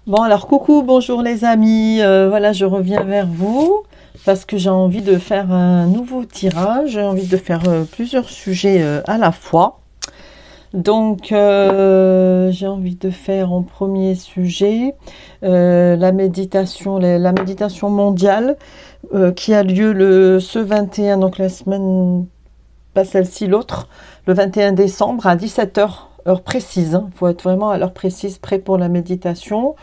Bon, alors coucou, bonjour les amis. Voilà, je reviens vers vous parce que j'ai envie de faire un nouveau tirage. J'ai envie de faire plusieurs sujets à la fois. Donc, j'ai envie de faire en premier sujet la méditation, la méditation mondiale qui a lieu ce 21, donc la semaine, pas celle-ci, l'autre, le 21 décembre à 17 heures, heure précise. Il faut être vraiment à l'heure précise, prêt pour la méditation.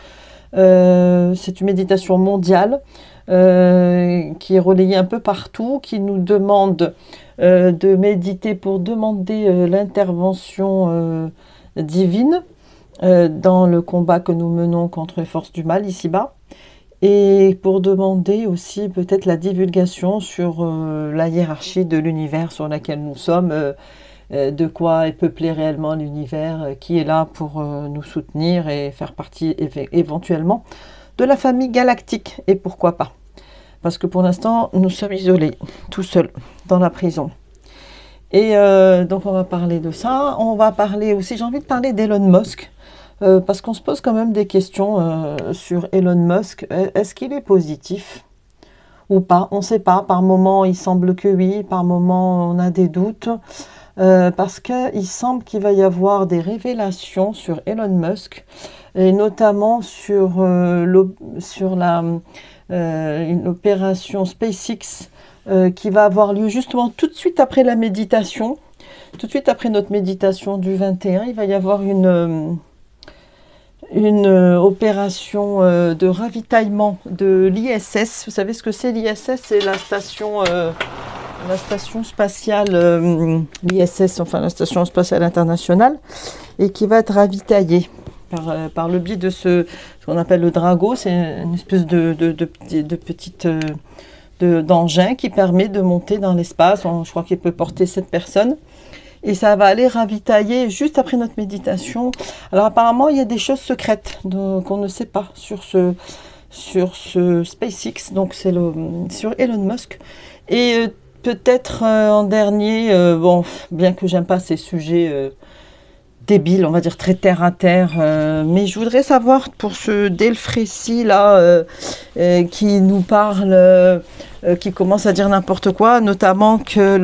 C'est une méditation mondiale qui est relayée un peu partout, qui nous demande de méditer pour demander l'intervention divine dans le combat que nous menons contre les forces du mal ici-bas, et pour demander aussi peut-être la divulgation sur la hiérarchie de l'univers sur laquelle nous sommes, de quoi est peuplé réellement l'univers, qui est là pour nous soutenir et faire partie éventuellement de la famille galactique, et pourquoi pas. Parce que pour l'instant, nous sommes isolés, tout seuls, dans la prison. Et donc on va parler de ça. On va parler aussi, j'ai envie de parler d'Elon Musk, parce qu'on se pose quand même des questions sur Elon Musk. Est-ce qu'il est positif ou pas? On ne sait pas. Par moment, il semble que oui, par moment, on a des doutes. Parce qu'il semble qu'il va y avoir des révélations sur Elon Musk, et notamment sur une opération SpaceX qui va avoir lieu justement tout de suite après la méditation, tout de suite après notre méditation du 21. Il va y avoir une opération de ravitaillement de l'ISS. Vous savez ce que c'est l'ISS? C'est la station spatiale, l'ISS, enfin la station spatiale internationale, et qui va être ravitaillée par le biais de ce qu'on appelle le Drago. C'est une espèce de petite d'engin qui permet de monter dans l'espace. Je crois qu'il peut porter 7 personnes. Et ça va aller ravitailler juste après notre méditation. Alors apparemment, il y a des choses secrètes qu'on ne sait pas sur ce SpaceX. Donc c'est sur Elon Musk. Et peut-être en dernier, bon, bien que j'aime pas ces sujets débiles, on va dire très terre à terre, mais je voudrais savoir pour ce Delfrécy là qui nous parle, qui commence à dire n'importe quoi, notamment que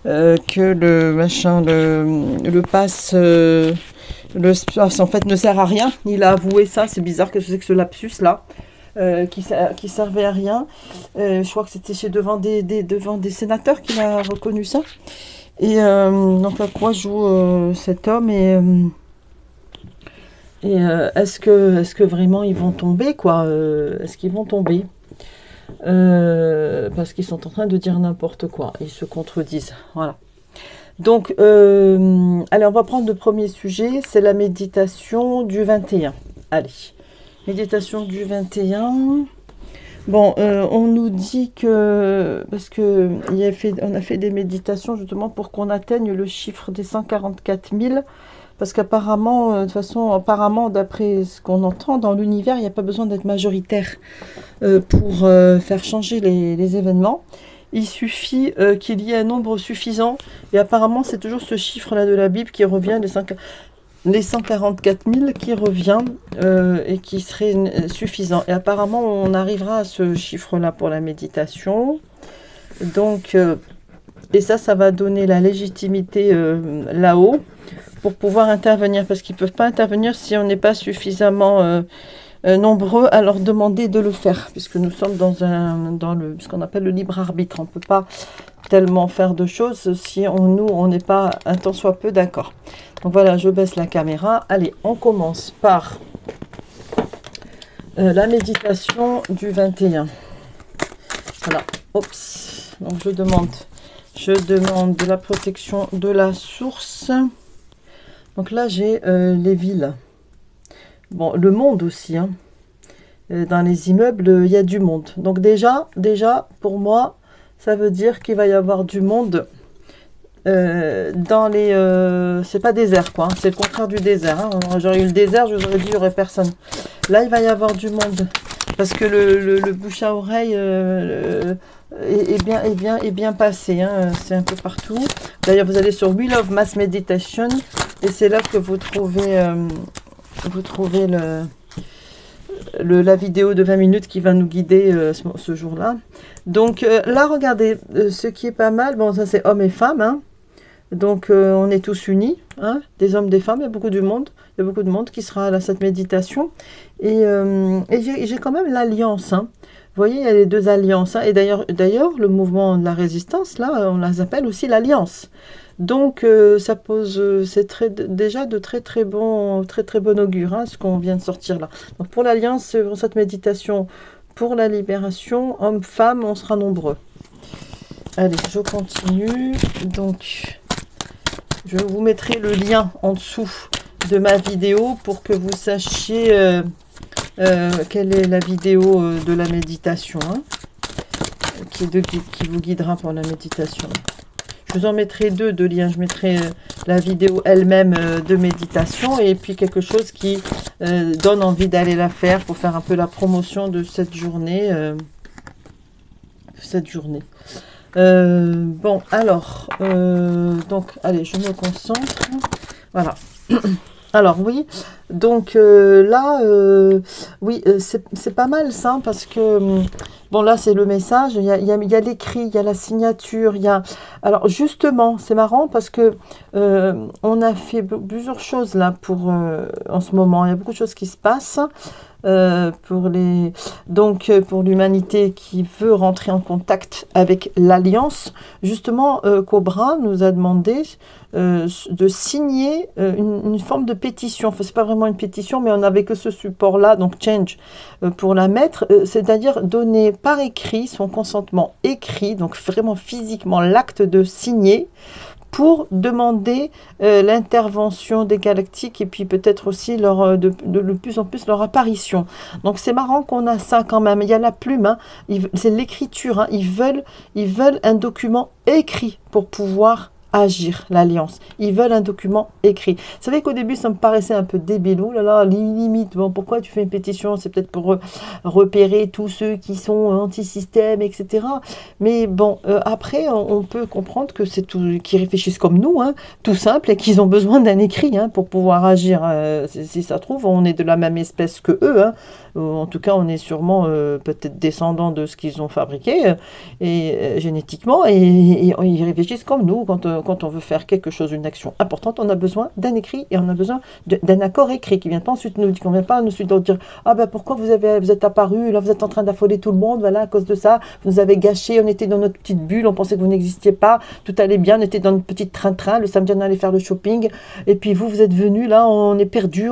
le machin, le pass, en fait ne sert à rien. Il a avoué ça, c'est bizarre que c'est que ce lapsus là. Qui servait à rien. Je crois que c'était devant des sénateurs qu'il a reconnu ça. Et donc à quoi joue cet homme, et est-ce que vraiment ils vont tomber, quoi, est-ce qu'ils vont tomber, parce qu'ils sont en train de dire n'importe quoi, ils se contredisent, voilà. Donc allez, on va prendre le premier sujet, c'est la méditation du 21. Allez, méditation du 21. Bon, on nous dit que, parce que on a fait des méditations justement pour qu'on atteigne le chiffre des 144 000, parce qu'apparemment, de toute façon, apparemment, d'après ce qu'on entend dans l'univers, il n'y a pas besoin d'être majoritaire pour faire changer les événements. Il suffit qu'il y ait un nombre suffisant, et apparemment, c'est toujours ce chiffre-là de la Bible qui revient, les 144 000 qui revient, et qui serait suffisant. Et apparemment, on arrivera à ce chiffre-là pour la méditation. Donc, et ça va donner la légitimité là-haut pour pouvoir intervenir. Parce qu'ils ne peuvent pas intervenir si on n'est pas suffisamment nombreux à leur demander de le faire. Puisque nous sommes dans ce qu'on appelle le libre arbitre. On ne peut pas tellement faire de choses si on n'est pas un tant soit peu d'accord. Donc voilà, je baisse la caméra. Allez, on commence par la méditation du 21. Voilà, oups. Donc je demande de la protection de la source. Donc là, j'ai les villes. Bon, le monde aussi, hein. Dans les immeubles, il y a du monde. Donc déjà, pour moi, ça veut dire qu'il va y avoir du monde dans les... c'est pas désert, quoi, hein. C'est le contraire du désert, hein. J'aurais eu le désert, je vous aurais dit, il n'y aurait personne. Là, il va y avoir du monde. Parce que le bouche à oreille est bien passé, hein. C'est un peu partout. D'ailleurs, vous allez sur Wheel of Mass Meditation, et c'est là que vous trouvez vous trouvez la vidéo de 20 minutes qui va nous guider ce jour-là. Donc là, regardez, ce qui est pas mal, bon, ça c'est hommes et femmes, hein. Donc on est tous unis, hein, des hommes, des femmes, il y a beaucoup de monde. Il y a beaucoup de monde qui sera à cette méditation. Et j'ai quand même l'alliance, hein. Vous voyez, il y a les deux alliances, hein. Et d'ailleurs, le mouvement de la résistance, là, on les appelle aussi l'alliance. Donc, ça pose, c'est déjà de très bon augure, hein, ce qu'on vient de sortir là. Donc, pour l'alliance, pour cette méditation, pour la libération, hommes, femmes, on sera nombreux. Allez, je continue. Donc, je vous mettrai le lien en dessous de ma vidéo pour que vous sachiez quelle est la vidéo de la méditation, hein, qui vous guidera pour la méditation. Je vous en mettrai deux de liens. Je mettrai la vidéo elle-même de méditation et puis quelque chose qui donne envie d'aller la faire pour faire un peu la promotion de cette journée. Bon, alors, donc, allez, je me concentre. Voilà. Alors, oui, donc là, oui, c'est pas mal ça, parce que, bon, là, c'est le message, il y a l'écrit, il y a la signature, il y a... Alors, justement, c'est marrant, parce que on a fait plusieurs choses, là, en ce moment. Il y a beaucoup de choses qui se passent. Pour l'humanité qui veut rentrer en contact avec l'Alliance, justement, Cobra nous a demandé de signer une forme de pétition. Enfin, c'est pas vraiment une pétition, mais on n'avait que ce support-là, donc Change, pour la mettre, c'est-à-dire donner par écrit son consentement écrit, donc vraiment physiquement l'acte de signer, pour demander l'intervention des galactiques et puis peut-être aussi de plus en plus leur apparition. Donc c'est marrant qu'on a ça quand même. Il y a la plume, hein, c'est l'écriture, hein, ils veulent un document écrit pour pouvoir agir, l'Alliance. Ils veulent un document écrit. Vous savez qu'au début, ça me paraissait un peu débile. Oh là là, limite, bon, pourquoi tu fais une pétition? C'est peut-être pour repérer tous ceux qui sont anti-système, etc. Mais bon, après, on peut comprendre que c'est tout, qu'ils réfléchissent comme nous, hein, tout simple, et qu'ils ont besoin d'un écrit, hein, pour pouvoir agir. Si ça se trouve, on est de la même espèce que eux, hein. En tout cas, on est sûrement peut-être descendants de ce qu'ils ont fabriqué génétiquement, et ils réfléchissent comme nous. Quand on veut faire quelque chose, une action importante, on a besoin d'un écrit et on a besoin d'un accord écrit qui ne vient pas ensuite nous, qu'on vient pas ensuite nous dire ah ben pourquoi vous êtes apparu, là vous êtes en train d'affoler tout le monde, voilà à cause de ça, vous nous avez gâché, on était dans notre petite bulle, on pensait que vous n'existiez pas, tout allait bien, on était dans notre petite train-train, le samedi on allait faire le shopping, et puis vous êtes venus là, on est perdu,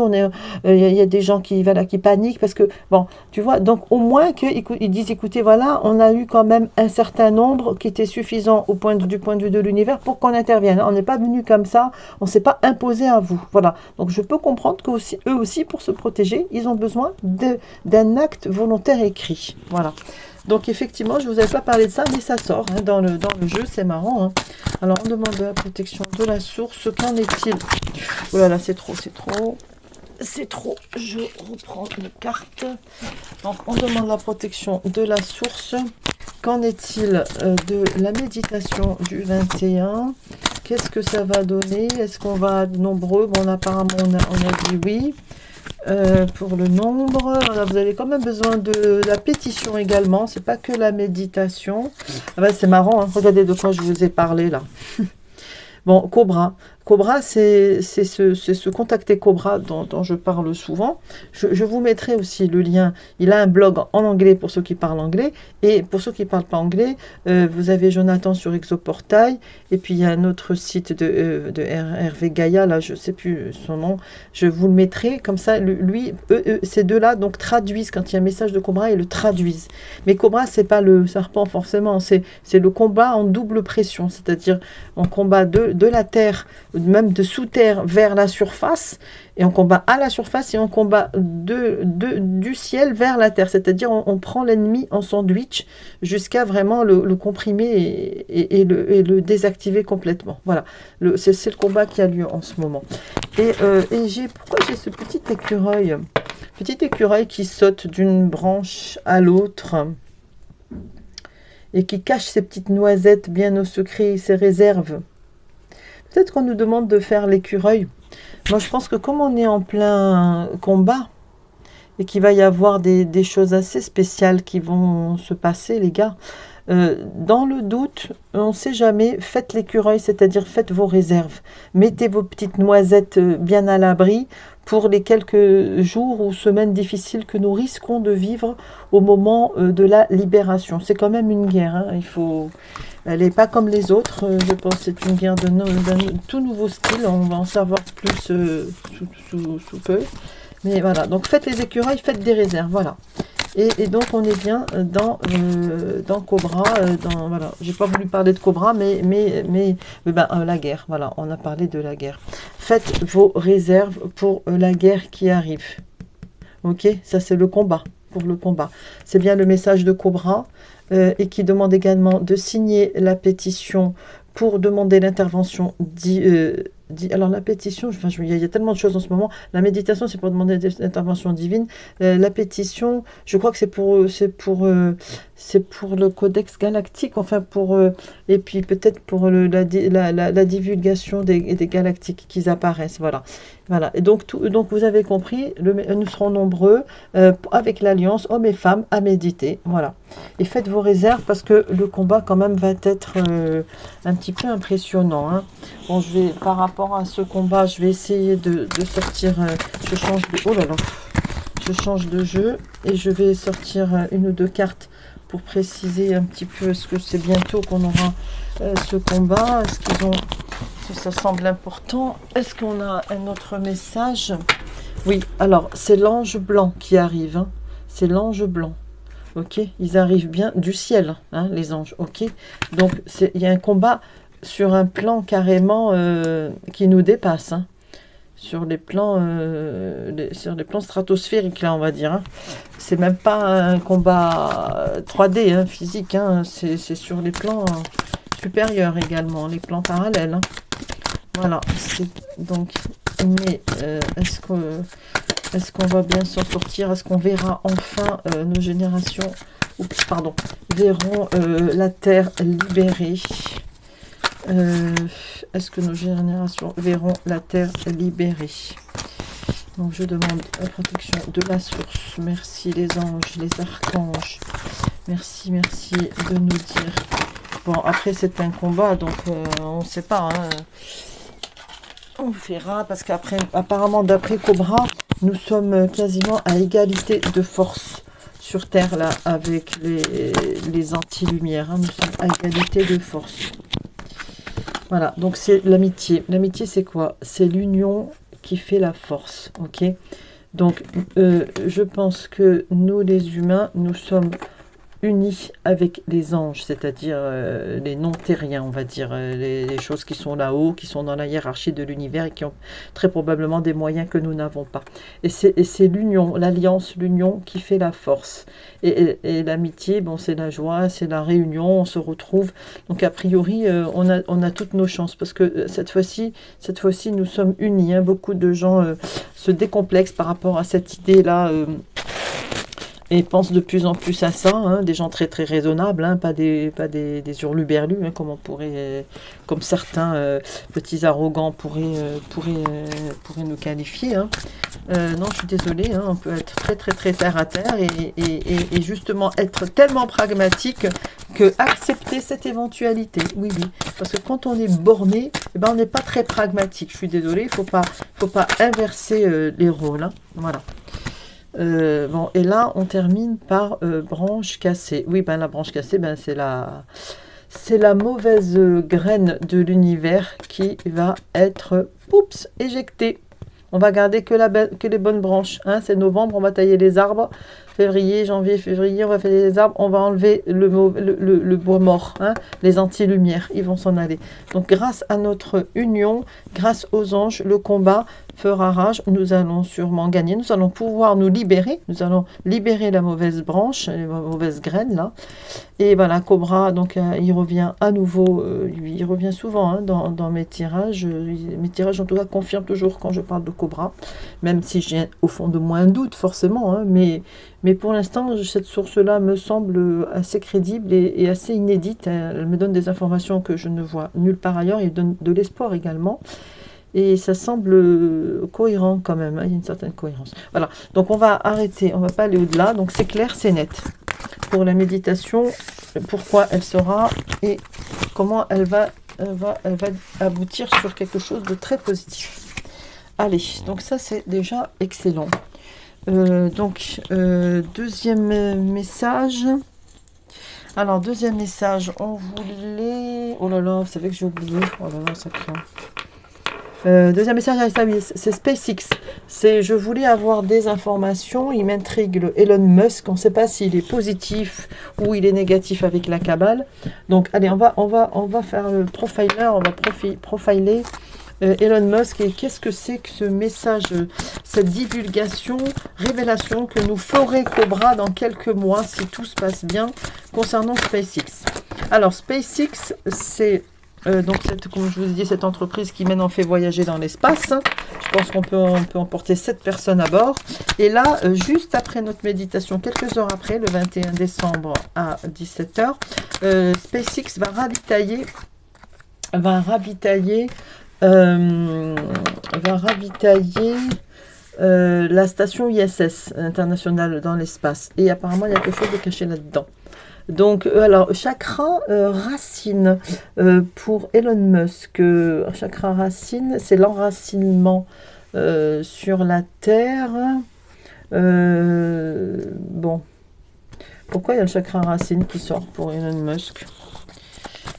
il y a des gens qui paniquent parce que bon, tu vois, donc au moins qu'ils disent écoutez voilà, on a eu quand même un certain nombre qui était suffisant du point de vue de l'univers pour qu'on intervienne. On n'est pas venu comme ça, on ne s'est pas imposé à vous. Voilà. Donc je peux comprendre qu'eux aussi, pour se protéger, ils ont besoin d'un acte volontaire écrit. Voilà. Donc effectivement, je ne vous avais pas parlé de ça, mais ça sort hein, dans le jeu, c'est marrant. Hein. Alors on demande la protection de la source. Qu'en est-il? Oh là là, c'est trop. C'est trop. Je reprends les cartes. Donc on demande la protection de la source. Qu'en est-il de la méditation du 21? Qu'est-ce que ça va donner? Est-ce qu'on va être nombreux? Bon, apparemment, on a dit oui. Pour le nombre, alors, vous avez quand même besoin de la pétition également. C'est pas que la méditation. Ah ben, c'est marrant, hein. Regardez de quoi je vous ai parlé là. Bon, Cobra. Cobra, c'est ce contacter Cobra dont je parle souvent. Je vous mettrai aussi le lien. Il a un blog en anglais pour ceux qui parlent anglais. Et pour ceux qui ne parlent pas anglais, vous avez Jonathan sur Exoportail. Et puis, il y a un autre site de Hervé Gaïa, là, je ne sais plus son nom. Je vous le mettrai. Comme ça, ces deux-là donc traduisent. Quand il y a un message de Cobra, ils le traduisent. Mais Cobra, ce n'est pas le serpent forcément. C'est le combat en double pression. C'est-à-dire, on combat de la terre, même de sous terre vers la surface, et on combat à la surface et on combat du ciel vers la terre, c'est-à-dire on prend l'ennemi en sandwich jusqu'à vraiment le comprimer et le désactiver complètement. Voilà, c'est le combat qui a lieu en ce moment. Et pourquoi j'ai ce petit écureuil qui saute d'une branche à l'autre et qui cache ses petites noisettes bien au secret, ses réserves. Peut-être qu'on nous demande de faire l'écureuil. Moi, je pense que comme on est en plein combat, et qu'il va y avoir des choses assez spéciales qui vont se passer, les gars. Dans le doute, on ne sait jamais, faites l'écureuil, c'est-à-dire faites vos réserves. Mettez vos petites noisettes bien à l'abri pour les quelques jours ou semaines difficiles que nous risquons de vivre au moment de la libération. C'est quand même une guerre, hein, il faut... Elle n'est pas comme les autres, je pense que c'est une guerre d'un tout nouveau style, on va en savoir plus sous peu. Mais voilà, donc faites les écureuils, faites des réserves, voilà. Et donc on est bien dans Cobra, voilà, j'ai pas voulu parler de Cobra, mais la guerre, voilà, on a parlé de la guerre. Faites vos réserves pour la guerre qui arrive. Ok, ça c'est le combat, pour le combat. C'est bien le message de Cobra, et qui demande également de signer la pétition pour demander l'intervention alors la pétition, enfin, il y a tellement de choses en ce moment. La méditation, c'est pour demander l'intervention divine. La pétition, je crois que c'est pour le codex galactique, enfin et puis peut-être pour la divulgation des galactiques qui apparaissent. Voilà. Voilà. Et donc vous avez compris, nous serons nombreux avec l'alliance hommes et femmes à méditer. Voilà. Et faites vos réserves parce que le combat quand même va être un petit peu impressionnant. Hein. Bon, par rapport à ce combat, je vais essayer de sortir. Je change de. Oh là là. Je change de jeu et je vais sortir une ou deux cartes pour préciser un petit peu ce que c'est bientôt qu'on aura ce combat. Est-ce qu'ils ont. Ça semble important. Est-ce qu'on a un autre message? Oui, alors c'est l'ange blanc qui arrive. Hein. C'est l'ange blanc. Ok, ils arrivent bien du ciel, hein, les anges. Ok, donc il y a un combat sur un plan carrément qui nous dépasse. Hein. Sur les plans stratosphériques, là, on va dire. Hein. C'est même pas un combat 3D, hein, physique. Hein. C'est sur les plans supérieurs également, les plans parallèles. Hein. Voilà. Donc, mais est-ce qu'on va bien s'en sortir? Est-ce qu'on verra enfin nos générations, verront la Terre libérée? Est-ce que nos générations verront la Terre libérée? Donc je demande la protection de la source. Merci les anges, les archanges. Merci de nous dire. Bon, après c'est un combat, donc on ne sait pas. Hein. On verra, parce qu'après, apparemment d'après Cobra, nous sommes quasiment à égalité de force sur Terre, là, avec les anti-lumière. Hein. Nous sommes à égalité de force. Voilà, donc c'est l'amitié. L'amitié, c'est quoi? C'est l'union qui fait la force, ok? Donc, je pense que nous, les humains, nous sommes unis avec les anges, c'est-à-dire les non-terriens, on va dire, les choses qui sont là-haut, qui sont dans la hiérarchie de l'univers et qui ont très probablement des moyens que nous n'avons pas. Et c'est l'union, l'alliance, l'union qui fait la force. Et l'amitié, bon, c'est la joie, c'est la réunion, on se retrouve. Donc a priori, on a toutes nos chances, parce que cette fois-ci, nous sommes unis. Hein. Beaucoup de gens se décomplexent par rapport à cette idée-là. Et pensent de plus en plus à ça, hein, des gens très très raisonnables, hein, pas des hurluberlus, hein, comme certains petits arrogants pourraient nous qualifier. Hein. Non, je suis désolée, hein, on peut être très très très terre à terre et justement être tellement pragmatique que accepter cette éventualité. Oui, parce que quand on est borné, eh ben, on n'est pas très pragmatique. Je suis désolée, il faut pas inverser les rôles. Hein. Voilà. Bon, et là on termine par branche cassée. Oui, ben la branche cassée, ben c'est la mauvaise graine de l'univers qui va être éjectée. On va garder que les bonnes branches. Hein. C'est novembre, on va tailler les arbres. Février, janvier, février, on va faire les arbres. On va enlever le bois mort. Hein. Les anti-lumières, ils vont s'en aller. Donc grâce à notre union, grâce aux anges, le combat fera rage. Nous allons sûrement gagner. Nous allons pouvoir nous libérer. Nous allons libérer la mauvaise branche, la mauvaise graine là. Et voilà, Cobra, donc il revient à nouveau. Il revient souvent hein, dans mes tirages. Mes tirages en tout cas confirment toujours quand je parle de Cobra. Même si j'ai au fond de moi un doute forcément. Hein, mais pour l'instant, cette source-là me semble assez crédible et assez inédite. Elle me donne des informations que je ne vois nulle part ailleurs et donne de l'espoir également. et ça semble cohérent quand même, hein, il y a une certaine cohérence. Voilà, donc on va arrêter, on va pas aller au-delà, donc c'est clair, c'est net. Pour la méditation, pourquoi elle sera et comment elle va aboutir sur quelque chose de très positif. Allez, donc ça c'est déjà excellent. Deuxième message. Alors, deuxième message, on voulait... Oh là là, vous savez que j'ai oublié. Oh là là, ça craint. Deuxième message, c'est SpaceX. Je voulais avoir des informations. Il m'intrigue le Elon Musk. On ne sait pas s'il est positif ou il est négatif avec la cabale. Donc, allez, on va faire le profiler. On va profiler Elon Musk. Et qu'est-ce que c'est que ce message, cette divulgation, révélation que nous ferait Cobra dans quelques mois, si tout se passe bien, concernant SpaceX. Alors, SpaceX, c'est... comme je vous ai dit, cette entreprise qui maintenant fait voyager dans l'espace. Je pense qu'on peut emporter 7 personnes à bord. Et là, juste après notre méditation, quelques heures après, le 21 décembre à 17 h, SpaceX va ravitailler la station ISS internationale dans l'espace. Et apparemment, il y a quelque chose de caché là-dedans. Donc, alors, chakra racine pour Elon Musk. Chakra racine, c'est l'enracinement sur la Terre. Bon, pourquoi il y a le chakra racine qui sort pour Elon Musk?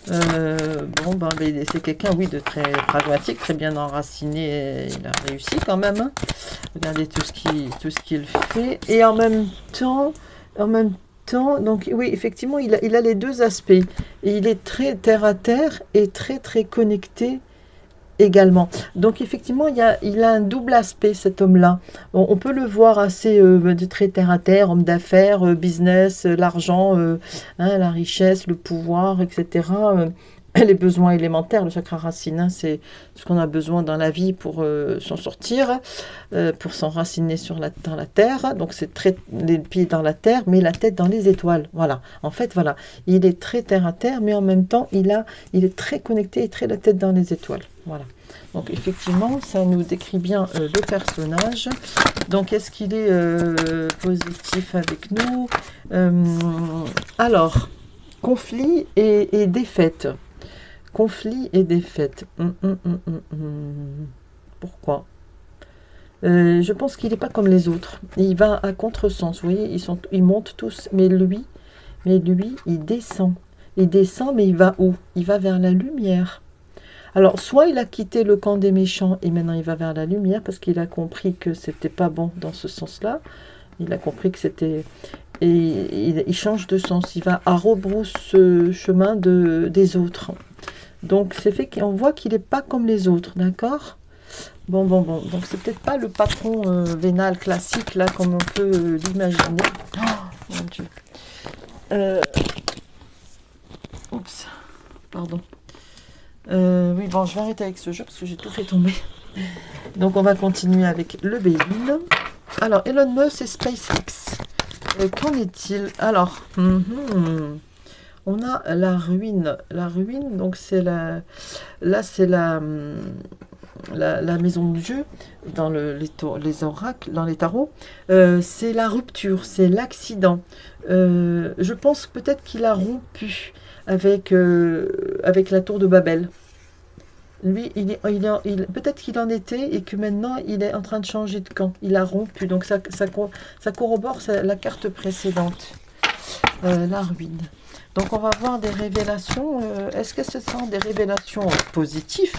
Bon, ben, c'est quelqu'un, oui, de très pragmatique, très bien enraciné. Il a réussi quand même. Hein. Regardez tout ce qu'il fait. Et en même temps, donc oui, effectivement, il a les deux aspects. Et il est très terre à terre et très très connecté également. Donc effectivement, il a un double aspect, cet homme-là. On peut le voir assez de très terre à terre, homme d'affaires, business, l'argent, hein, la richesse, le pouvoir, etc. Les besoins élémentaires, le chakra racine, hein, c'est ce qu'on a besoin dans la vie pour s'en sortir, pour s'enraciner dans la terre. Donc c'est les pieds dans la terre, mais la tête dans les étoiles. Voilà. En fait, voilà, il est très terre à terre, mais en même temps, il est très connecté et très la tête dans les étoiles. Voilà. Donc effectivement, ça nous décrit bien le personnage. Donc est-ce qu'il est positif avec nous? Alors, conflit et défaite. Conflit et défaite. Pourquoi? Je pense qu'il n'est pas comme les autres. Il va à contresens. Vous voyez, ils montent tous, mais lui, il descend. Il descend, mais il va où? Il va vers la lumière. Alors, soit il a quitté le camp des méchants et maintenant il va vers la lumière parce qu'il a compris que c'était pas bon dans ce sens-là. Il a compris que c'était... Et il change de sens. Il va à rebrousse chemin des autres. Donc, c'est fait qu'on voit qu'il n'est pas comme les autres, d'accord? Bon. Donc, c'est peut-être pas le patron vénal classique, là, comme on peut l'imaginer. Oh, mon Dieu. Oups. Pardon. Oui, bon, je vais arrêter avec ce jeu parce que j'ai tout fait tomber. Donc, on va continuer avec le Béline. Alors, Elon Musk et SpaceX. Qu'en est-il? Alors, on a la ruine. La ruine, donc c'est là, c'est la maison de Dieu dans les oracles, dans les tarots. C'est la rupture, c'est l'accident. Je pense peut-être qu'il a rompu avec la tour de Babel. Lui, peut-être qu'il en était et que maintenant, il est en train de changer de camp. Il a rompu. Donc, ça corrobore la carte précédente. La ruine. Donc, on va voir des révélations. Est-ce que ce sont des révélations positives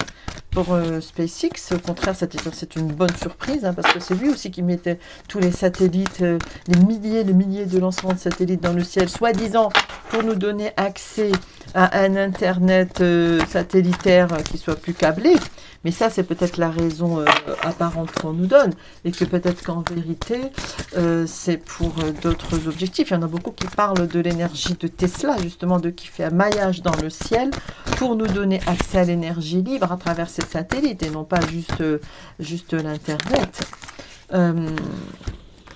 pour SpaceX? Au contraire, c'est une bonne surprise, hein, parce que c'est lui aussi qui mettait tous les satellites, les milliers de lancements de satellites dans le ciel, soi-disant pour nous donner accès à un Internet satellitaire qui soit plus câblé. Mais ça, c'est peut-être la raison apparente qu'on nous donne. Et que peut-être qu'en vérité, c'est pour d'autres objectifs. Il y en a beaucoup qui parlent de l'énergie de Tesla, justement, qui fait un maillage dans le ciel pour nous donner accès à l'énergie libre à travers ces satellites et non pas juste l'Internet.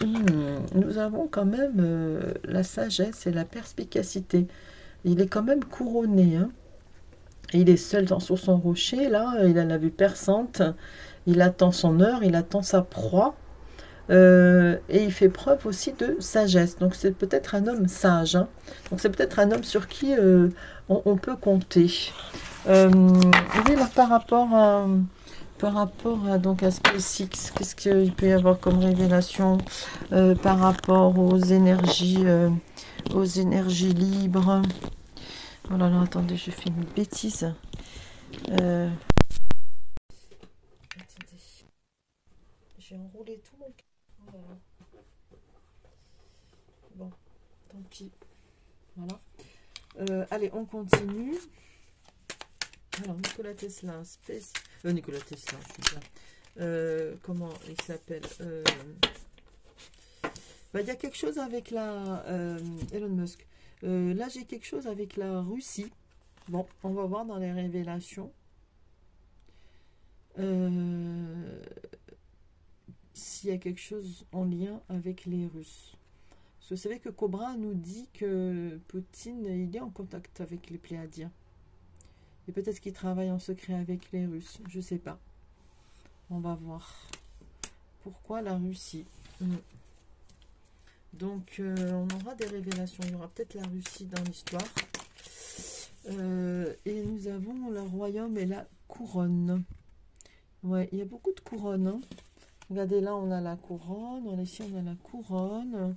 Nous avons quand même la sagesse et la perspicacité. Il est quand même couronné, hein. Et il est seul sur son rocher, là, il a la vue perçante, il attend son heure, il attend sa proie, et il fait preuve aussi de sagesse. Donc c'est peut-être un homme sage, hein. Donc c'est peut-être un homme sur qui on peut compter. Oui, là, par rapport à, donc à SpaceX, qu'est-ce qu'il peut y avoir comme révélation par rapport aux énergies libres. Oh là là, attendez, je fais une bêtise. Attendez, j'ai enroulé tout mon... Oh là là. Bon, tant pis. Voilà. Allez, on continue. Alors, Nikola Tesla, Nikola Tesla, je suis bien. Comment il s'appelle bah, il y a quelque chose avec Elon Musk. Là, j'ai quelque chose avec la Russie. Bon, on va voir dans les révélations. S'il y a quelque chose en lien avec les Russes. Parce que vous savez que Cobra nous dit que Poutine, il est en contact avec les Pléadiens. Et peut-être qu'il travaille en secret avec les Russes. Je sais pas. On va voir. Pourquoi la Russie? Donc, on aura des révélations. Il y aura peut-être la Russie dans l'histoire. Et nous avons le royaume et la couronne. Ouais, il y a beaucoup de couronnes. Hein. Regardez, là, on a la couronne. Ici, on a la couronne.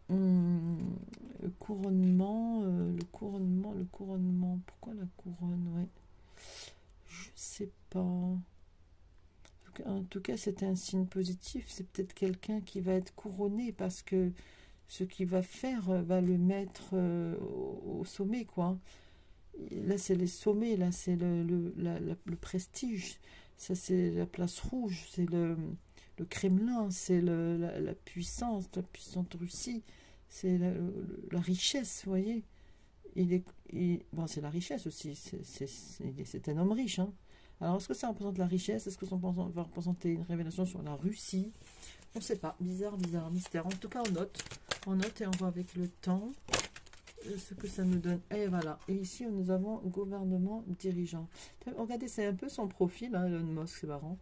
Le couronnement. Pourquoi la couronne? Ouais. Je sais pas. En tout cas, c'est un signe positif. C'est peut-être quelqu'un qui va être couronné parce que ce qu'il va faire va le mettre au sommet, quoi. Là, c'est les sommets, là, c'est le prestige. Ça, c'est la place rouge, c'est le Kremlin, c'est la puissance de Russie. C'est la richesse, vous voyez. Bon, c'est la richesse aussi. C'est un homme riche, hein. Alors, est-ce que ça représente la richesse? Est-ce que ça va représenter une révélation sur la Russie? On ne sait pas. Bizarre, mystère. En tout cas, on note et on voit avec le temps ce que ça nous donne. Et voilà. Et ici, nous avons gouvernement dirigeant. Regardez, c'est un peu son profil, hein, Elon Musk, c'est marrant.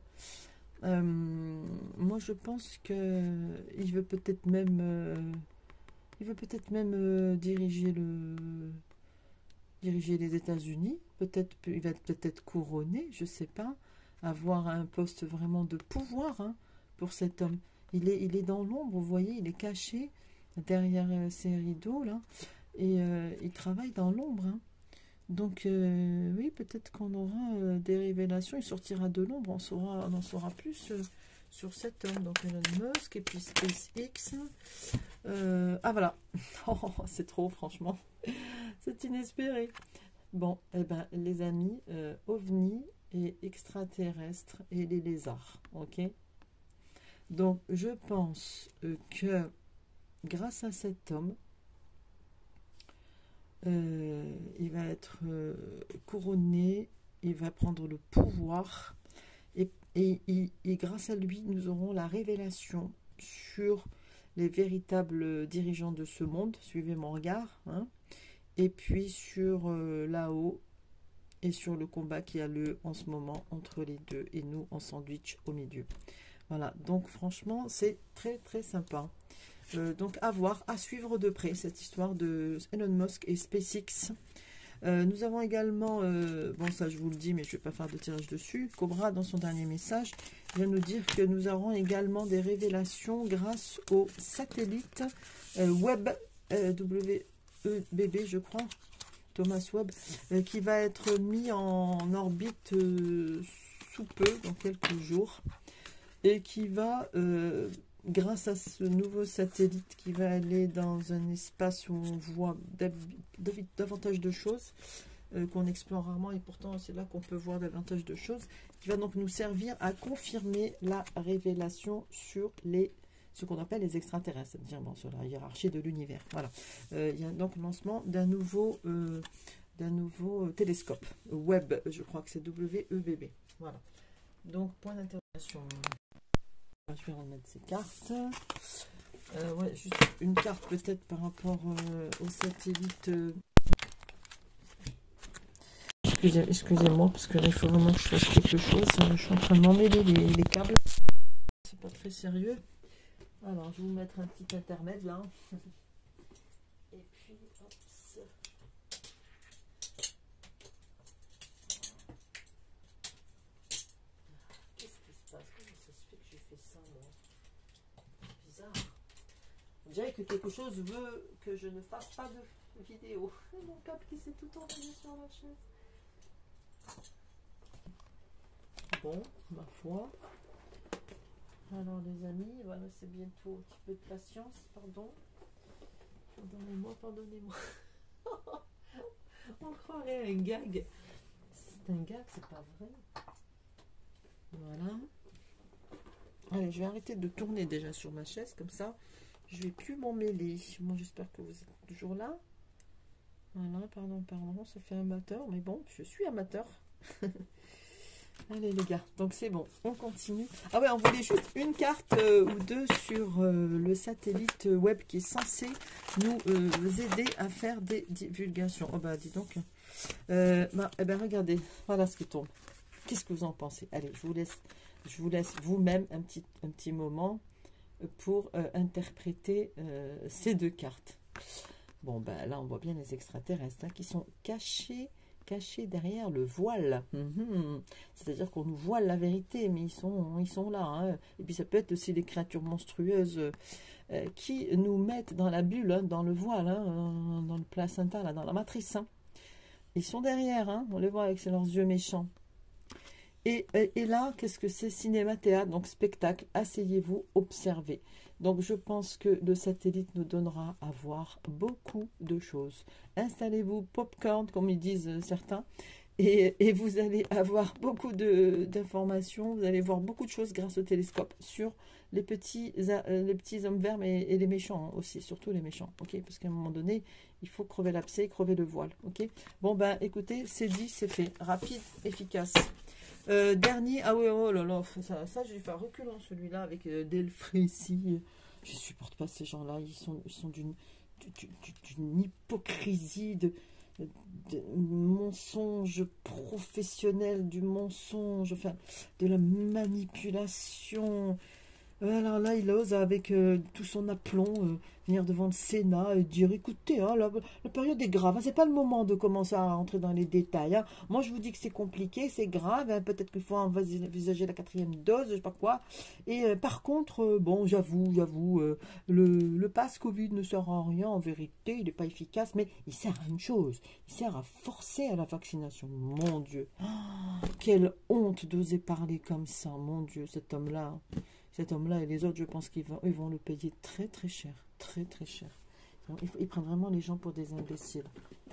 Moi, je pense que il veut peut-être même, diriger les États-Unis. Peut-être, il va peut-être couronné, je sais pas, avoir un poste vraiment de pouvoir, hein, pour cet homme. Il est dans l'ombre, vous voyez, il est caché derrière ces rideaux là, et il travaille dans l'ombre. Hein. Donc oui, peut-être qu'on aura des révélations. Il sortira de l'ombre, on en saura plus sur cet homme. Donc Elon Musk et puis SpaceX. Ah voilà, oh, c'est trop franchement, c'est inespéré. Bon, eh ben, les amis, ovnis et extraterrestres et les lézards, ok. Donc, je pense que grâce à cet homme, il va être couronné, il va prendre le pouvoir, et grâce à lui, nous aurons la révélation sur les véritables dirigeants de ce monde. Suivez mon regard, hein. Et puis sur là-haut et sur le combat qui a lieu en ce moment entre les deux et nous en sandwich au milieu. Voilà, donc franchement, c'est très très sympa. Donc à voir, à suivre de près cette histoire de Elon Musk et SpaceX. Nous avons également, bon ça je vous le dis mais je ne vais pas faire de tirage dessus, Cobra dans son dernier message vient nous dire que nous aurons également des révélations grâce au satellite Webb, WEBB je crois, Thomas Webb, qui va être mis en orbite sous peu, dans quelques jours, et qui va, grâce à ce nouveau satellite qui va aller dans un espace où on voit davantage de choses, qu'on explore rarement, et pourtant c'est là qu'on peut voir davantage de choses, qui va donc nous servir à confirmer la révélation sur ce qu'on appelle les extraterrestres, c'est-à-dire bon, sur la hiérarchie de l'univers. Voilà. Il y a donc le lancement d'un nouveau télescope, Webb, je crois que c'est WEBB. Voilà. Donc, point d'interrogation. Je vais remettre ces cartes. Ouais, juste une carte peut-être par rapport au satellite. excusez-moi, parce que là, il faut vraiment que je fasse quelque chose. Je suis en train de m'emmêler les câbles. C'est pas très sérieux. Alors, je vais vous mettre un petit intermède là. Et puis, hop. Qu'est-ce qui se passe? Comment ça se fait que j'ai fait ça, moi? Bizarre. On dirait que quelque chose veut que je ne fasse pas de vidéo. Mon câble qui s'est tout enroulé sur la chaise. Bon, ma foi. Alors les amis, voilà, c'est bientôt un petit peu de patience, pardon. Pardonnez-moi, pardonnez-moi. On croirait un gag. C'est un gag, c'est pas vrai. Voilà. Allez, je vais arrêter de tourner déjà sur ma chaise, comme ça, je vais plus m'en mêler. Moi, j'espère que vous êtes toujours là. Voilà, pardon, ça fait amateur, mais bon, je suis amateur. Allez les gars, donc c'est bon, on continue. Ah ouais, on voulait juste une carte ou deux sur le satellite web qui est censé nous aider à faire des divulgations. Oh bah dis donc. Eh ben regardez, voilà ce qui tombe. Qu'est-ce que vous en pensez? Allez, je vous laisse vous-même un petit moment pour interpréter ces deux cartes. Bon ben là on voit bien les extraterrestres qui sont cachés derrière le voile. C'est-à-dire qu'on nous voile la vérité, mais ils sont là. Et puis ça peut être aussi des créatures monstrueuses qui nous mettent dans la bulle, dans le voile, dans le placenta, là, dans la matrice. Ils sont derrière, on les voit avec leurs yeux méchants. Et là, qu'est-ce que c'est? Cinéma, théâtre, donc spectacle. Asseyez-vous, observez. Donc, je pense que le satellite nous donnera à voir beaucoup de choses. Installez-vous, popcorn, comme ils disent certains, et vous allez avoir beaucoup d'informations. Vous allez voir beaucoup de choses grâce au télescope sur les petits hommes verts et les méchants aussi, surtout les méchants. Ok, parce qu'à un moment donné, il faut crever l'abcès, crever le voile. Ok. Bon ben, écoutez, c'est dit, c'est fait, rapide, efficace. Dernier, ah oui, oh là là, ça je vais faire reculant celui-là avec Delfrécy. Je supporte pas ces gens-là, ils sont d'une hypocrisie, de mensonge professionnel, du mensonge, enfin, de la manipulation. Alors là, il ose avec tout son aplomb venir devant le Sénat et dire, écoutez, la période est grave, c'est pas le moment de commencer à entrer dans les détails. Moi, je vous dis que c'est compliqué, c'est grave, peut-être qu'il faut envisager la 4e dose, je sais pas quoi. Et par contre, bon, j'avoue, le pass Covid ne sert à rien, en vérité, il n'est pas efficace, mais il sert à une chose, il sert à forcer à la vaccination. Mon Dieu, quelle honte d'oser parler comme ça, mon Dieu, cet homme-là. Cet homme-là et les autres, je pense qu'ils vont le payer très très cher. Très très cher. Ils prennent vraiment les gens pour des imbéciles.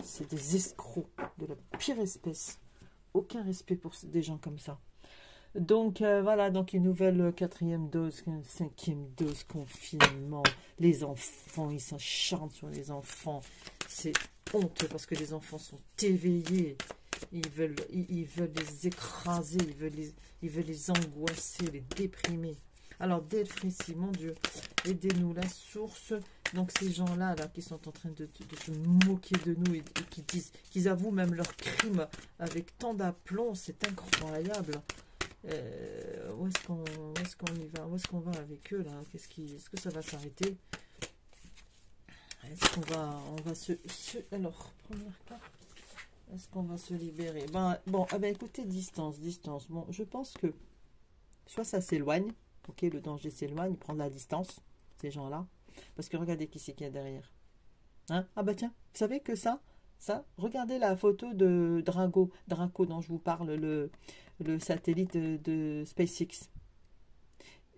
C'est des escrocs de la pire espèce. Aucun respect pour des gens comme ça. Donc voilà, donc une nouvelle 4e dose, 5e dose, confinement. Les enfants, ils s'acharnent sur les enfants. C'est honteux parce que les enfants sont éveillés. Ils veulent les écraser, ils veulent les angoisser, les déprimer. Alors, Delfrécy, mon Dieu, aidez-nous, la source. Donc, ces gens-là, qui sont en train de se moquer de nous et qui disent, qu'ils avouent même leurs crimes avec tant d'aplomb, c'est incroyable. Où est-ce qu'on y va? Où est-ce qu'on va avec eux, là? Est-ce que ça va s'arrêter? Est-ce qu'on va, alors, première carte. Est-ce qu'on va se libérer? Bon, écoutez, distance. Bon, je pense que soit ça s'éloigne. Ok, le danger s'éloigne, il prend de la distance, ces gens-là. Parce que regardez qui c'est qu'il y a derrière. Ah bah tiens, vous savez que ça, regardez la photo de Draco dont je vous parle, le satellite de SpaceX.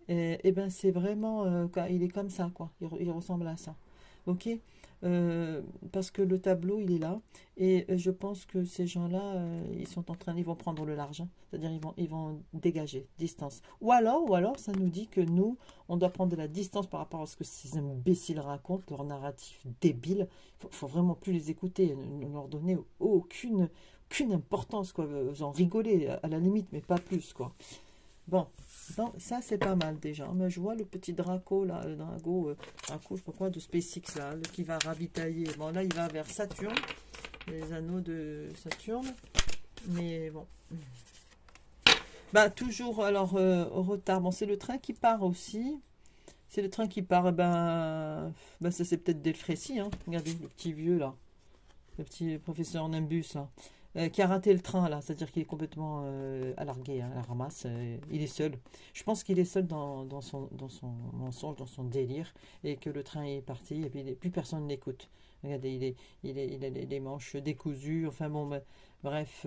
Et ben c'est vraiment, il est comme ça, quoi. Il ressemble à ça. Ok, parce que le tableau il est là et je pense que ces gens-là ils vont prendre le large, c'est-à-dire ils vont dégager distance. Ou alors ça nous dit que nous on doit prendre de la distance par rapport à ce que ces imbéciles racontent, leur narratif débile. Faut vraiment plus les écouter, ne leur donner aucune importance, quoi. Vous en rigolez à la limite, mais pas plus, quoi. Bon, donc ça c'est pas mal déjà. Mais je vois le petit Draco là, Draco, je sais pas quoi, de SpaceX là, qui va ravitailler. Bon là il va vers Saturne, les anneaux de Saturne. Mais bon. Bah, toujours, alors, au retard. Bon, c'est le train qui part aussi. C'est le train qui part. Ben, ça, c'est peut-être Delfrécy, hein. Regardez, le petit vieux, là. Le petit professeur Nimbus, là. Qui a raté le train, là. C'est-à-dire qu'il est complètement alargué, hein, à la ramasse. Il est seul. Je pense qu'il est seul dans son mensonge, dans son délire. Et que le train est parti. Et puis, plus personne n'écoute. Regardez, il a les manches décousues. Enfin, bon, ben, bref.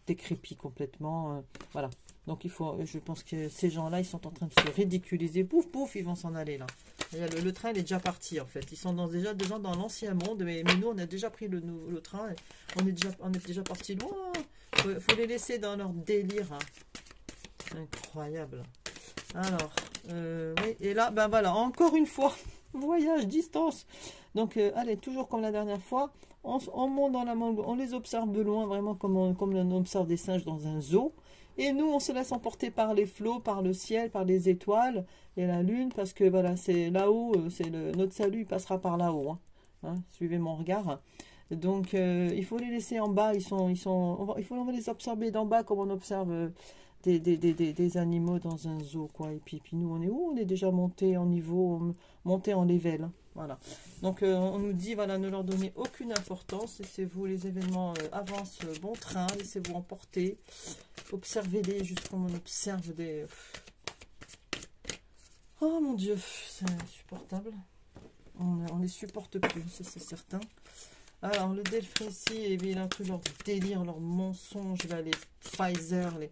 Décrépit complètement. Voilà. Donc il faut, je pense que ces gens-là, ils sont en train de se ridiculiser. Pouf, pouf, ils vont s'en aller là. Le train il est déjà parti en fait. Ils sont déjà dans l'ancien monde, mais nous on a déjà pris le train. On est déjà parti loin. Faut les laisser dans leur délire, hein. Incroyable. Alors, oui, et là, ben voilà, encore une fois, voyage, distance. Donc, allez, toujours comme la dernière fois, on monte dans la mangue, on les observe de loin, vraiment comme on observe des singes dans un zoo. Et nous, on se laisse emporter par les flots, par le ciel, par les étoiles et la lune, parce que voilà, c'est là-haut, notre salut il passera par là-haut. Hein. Suivez mon regard. Donc, il faut les laisser en bas. Il faut les observer d'en bas comme on observe des animaux dans un zoo, quoi. Et puis nous, on est où? On est déjà monté en niveau, monté en level. Hein. Voilà. Donc, on nous dit, voilà, ne leur donnez aucune importance. Laissez-vous, les événements avancent bon train. Laissez-vous emporter. Observez-les juste comme on observe des... Oh mon Dieu, c'est insupportable. On les supporte plus, ça c'est certain. Alors, le Delfrécy, il a un truc, leur délire, leur mensonge, là, les Pfizer, les...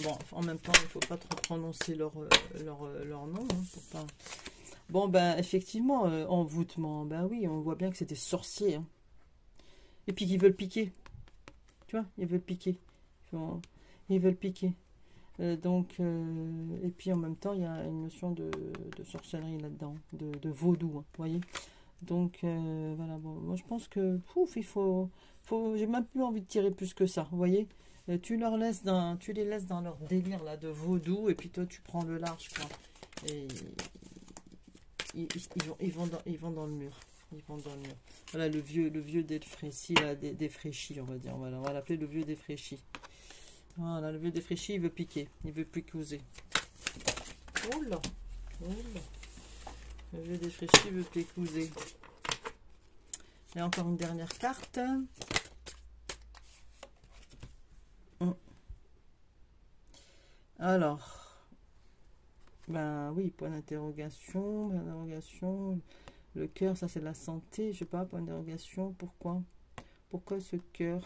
Bon, en même temps, il ne faut pas trop prononcer leur nom. Hein, pour pas... Bon, ben, effectivement, envoûtement, ben oui, on voit bien que c'est des sorciers. Hein. Et puis qu'ils veulent piquer. Tu vois, ils veulent piquer. Ils veulent piquer. Et puis en même temps, il y a une notion de sorcellerie là-dedans, de vaudou, hein, vous voyez. Donc, voilà, bon, moi je pense que, pouf, j'ai même plus envie de tirer plus que ça, vous voyez. Tu les laisses dans leur délire là de vaudou, et puis toi tu prends le large, quoi. Et ils vont dans le mur. Ils vont dans le mur. Voilà le vieux Delfrécy, là, défraîchi, on va dire. Voilà, on va l'appeler le vieux défraîchi. Voilà, le vieux défraîchi, il veut piquer. Il veut plus causer. Oh là, oh là. Le vieux défraîchi veut pécouser. Et encore une dernière carte. Alors, ben oui, point d'interrogation, le cœur, ça c'est la santé, je sais pas, point d'interrogation, pourquoi ce cœur?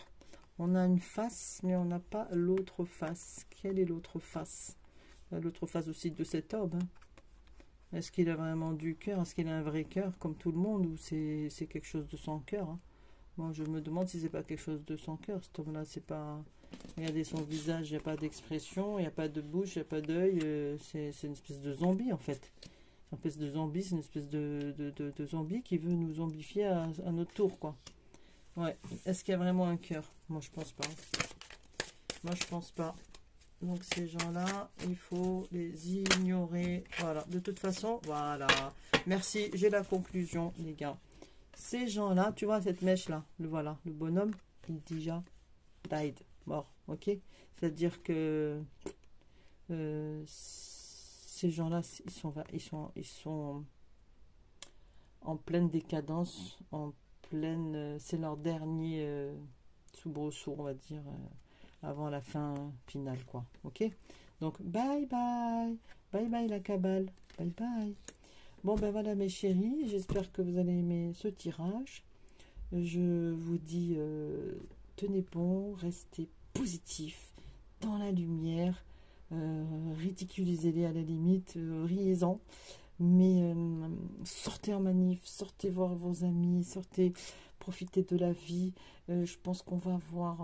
On a une face, mais on n'a pas l'autre face. Quelle est l'autre face? L'autre face aussi de cet homme. Hein. Est-ce qu'il a vraiment du cœur? Est-ce qu'il a un vrai cœur comme tout le monde? Ou c'est quelque chose de sans cœur? Hein. Moi, je me demande si c'est pas quelque chose de sans cœur. Cet homme-là, c'est pas... Regardez son visage, il n'y a pas d'expression, il n'y a pas de bouche, il n'y a pas d'œil. C'est une espèce de zombie, en fait. Une espèce de zombie, c'est une espèce de zombie qui veut nous zombifier à notre tour, quoi. Ouais. Est-ce qu'il y a vraiment un cœur? Moi, je pense pas. Moi, je pense pas. Donc, ces gens-là, il faut les ignorer. Voilà. De toute façon, voilà. Merci. J'ai la conclusion, les gars. Ces gens-là, tu vois cette mèche-là, voilà, le bonhomme, il est déjà died, mort, ok? C'est-à-dire que ces gens-là, ils sont en pleine décadence, c'est leur dernier soubresaut, on va dire, avant la fin finale, quoi, ok? Donc, bye bye, bye bye la cabale, bye bye. Bon, ben voilà mes chéris, j'espère que vous allez aimer ce tirage. Je vous dis, tenez bon, restez positifs, dans la lumière, ridiculisez-les à la limite, riez-en. Mais sortez en manif, sortez voir vos amis, sortez profiter de la vie. Je pense qu'on va avoir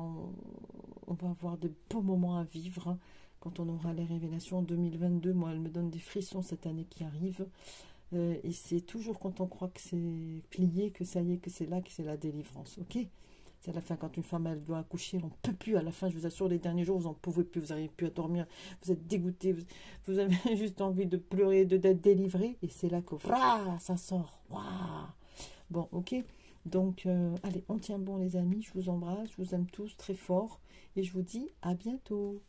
de beaux moments à vivre. Hein, quand on aura les révélations en 2022, moi, elle me donne des frissons cette année qui arrive. Et c'est toujours quand on croit que c'est plié, que ça y est, que c'est là, que c'est la délivrance. Ok? C'est à la fin, quand une femme elle doit accoucher, on ne peut plus. À la fin, je vous assure, les derniers jours, vous n'en pouvez plus, vous n'arrivez plus à dormir, vous êtes dégoûté, vous avez juste envie de pleurer, d'être délivré. Et c'est là que ça sort. Wow. Bon, ok? Donc, allez, on tient bon les amis, je vous embrasse, je vous aime tous très fort et je vous dis à bientôt.